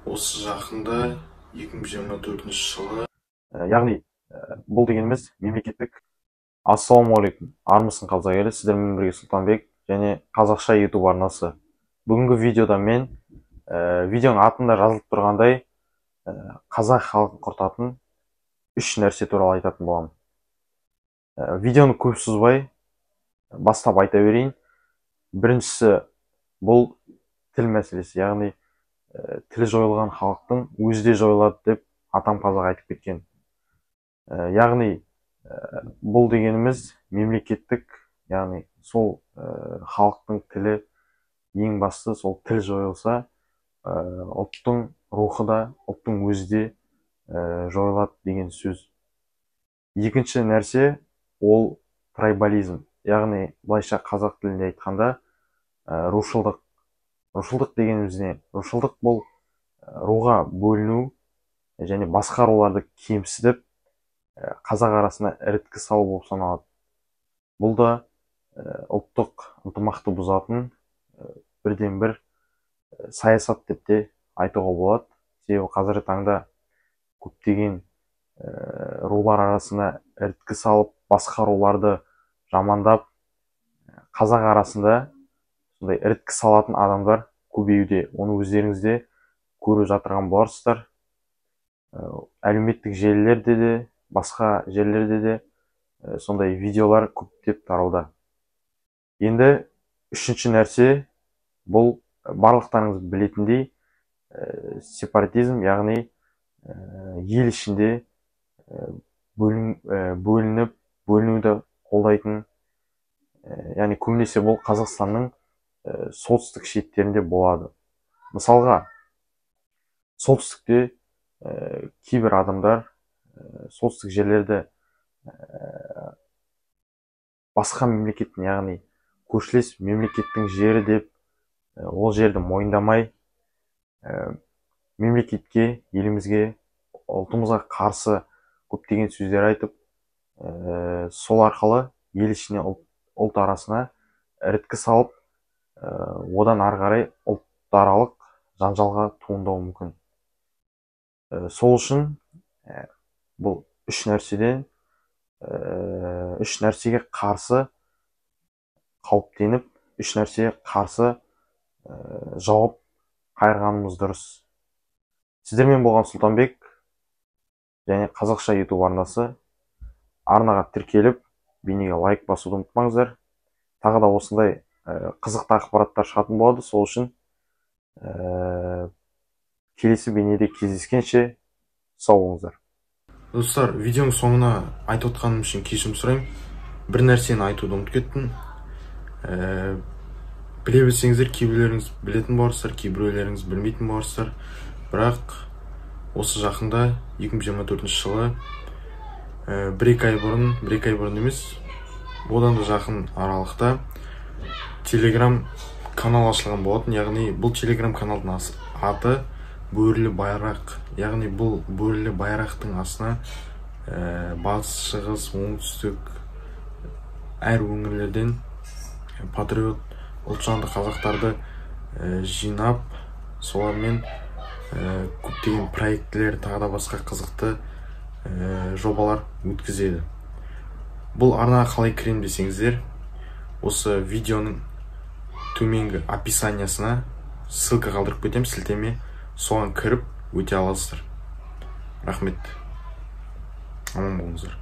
Осы жақында 2024 жылы. Яғни бұл дегеніміз мемлекеттік. Ассалаумағалейкум, армысың қазақ елі, сіздермен бірге Сұлтанбек және қазақша YouTube арнасы. Бүгінгі видеода мен видеоның атында жазылып тұрғандай қазақ халқын құртатын 3 нәрсе туралы айтатын боламын. Видеоны көп созбай бастап айта берейін. Біріншісі бұл тіл мәселесі, яғни тілі жойылған халықтың өзі де жойылады деп атам қазақ айтып кеткен. Яғни бұл дегеніміз мемлекеттік, яғни сол халықтың тілі ең басты, сол тіл жойылса, ұлттың рухы да, ұлттың өзі де жойылады деген сөз. Екінші нәрсе ол трайбализм, яғни былайша қазақ тілінде айтқанда рушылдық. Рушылдық дегеніміз не? Рушылдық бұл руға бөліну және басқа руларды кемсітіп қазақ арасына іріткі салу болып саналады. Бұл да ұлттық ынтымақты бұзатын бірден бір саясат деп те айтуға болады. Себебі қазіргі таңда көптеген рулар арасына іріткі салып, басқа руларды жамандап, қазақ арасында сондай іріткі салатын адамдар көбеюде. Оны өздеріңіз де көріп жатырған боларсыздар. Әлеуметтік желілерде де, басқа жерлерде де сондай видеолар көптеп тарауда. Енді үшінші нәрсе бұл барлықтарыңыз білетіндей сепаратизм, яғни ел ішінде бөлінуді қолдайтын, яғни көбінесе бұл Қазақстанның солтүстік шеттерінде болады. Мысалға, солтүстікте кейбір адамдар солтүстік жерлерді басқа мемлекеттің, яғни көршілес мемлекеттің жері деп, ол жерді мойындамай, мемлекетке, елімізге, ұлтымызға қарсы көптеген сөздер айтып, сол арқылы ел ішіне, ұлт арасына іріткі салып, одан ары қарай ұлтаралық жанжалға туындауы мүмкін. Сол үшін бұл үш нәрсеге қарсы қауіптеніп, үш нәрсеге қарсы жауап қайырғанымыз дұрыс. Сіздермен болған Сұлтанбек және қазақша YouTube арнасы. Арнаға тіркеліп, бейнеге лайк басуды ұмытпаңыздар. Тағы да осындай қызықты ақпараттар шығатын болады. Сол үшін келесі бейнеде кездескенше сау болыңыздар. Достар, видеоның соңына айтып отқаным үшін кешірім сұраймын. Бір нәрсені айтуды ұмытып кеттім. Біле білсеңіздер, кейбіреулеріңіз білетін боларсыздар, кейбіреулеріңіз білмейтін боларсыздар. Бірақ осы жақында 2024 жылы бір-екі ай бұрын емес, одан да жақын аралықта Telegram канал ашылған болатын. Яғни бұл Telegram каналдың аты Бөрілі Байрақ. Яғни бұл Бөрілі Байрақтың астына батыс, шығыс, оңтүстік әр өңірлерден патриот, ұлтжанды қазақтарды жинап, солармен көптеген проектілер, тағы да басқа қызықты жобалар өткізеді. Бұл арнаға қалай кірем десеңіздер, осы видеоның төменгі описаниясына ссылка қалдырып кетем, сілтеме, соған кіріп өте аласыздар. Рахмет. Аман болыңыздар.